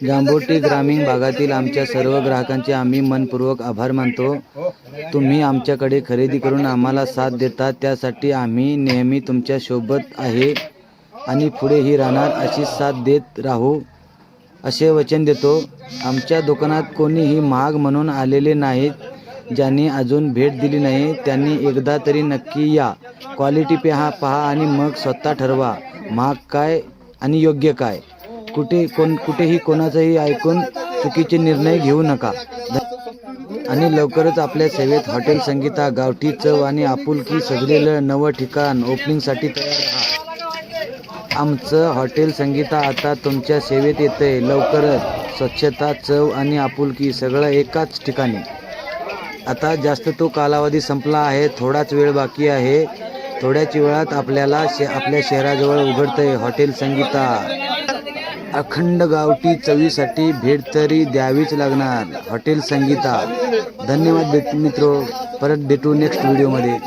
जांभोटी ग्रामीण भागातील आमच्या सर्व ग्राहकांचे आम्ही मनपूर्वक आभार मानतो। तुम्ही आमच्याकडे खरेदी करून आम्हाला साथ देता, त्यासाठी आम्ही नेहमी तुमच्या सोबत आहे आणि पुढेही राहणार, अशी साथ देत राहू असे वचन देतो। आमच्या दुकानात कोणीही महाग म्हणून आलेले नाहीत। ज्यांनी अजून भेट दिली नाही त्यांनी एकदा तरी नक्की या, क्वालिटी पहा आणि मग स्वतः ठरवा महाग काय आणि योग्य काय। कुठेही कोणाचंही ऐकून चुकीचे निर्णय घेऊ नका। आणि लवकरच आपल्या सेवेत हॉटेल संगीता, गावठी चव आणि आपुलकी सजलेलं नवं ठिकाण ओपनिंगसाठी तयार राहा। आमचं हॉटेल संगीता आता तुमच्या सेवेत येतंय लवकरच। स्वच्छता, चव आणि आपुलकी सगळं एकाच ठिकाणी। आता जास्त तो कालावधी संपला आहे, थोडाच वेळ बाकी आहे। थोड्याच वेळात आपल्या शहराजवळ उघडतंय हॉटेल संगीता। अखंड गावठी चवीसाठी भेट तरी द्यावीच लागणार। हॉटेल संगीता। धन्यवाद मित्रो, परत भेटू नेक्स्ट व्हिडिओमध्ये।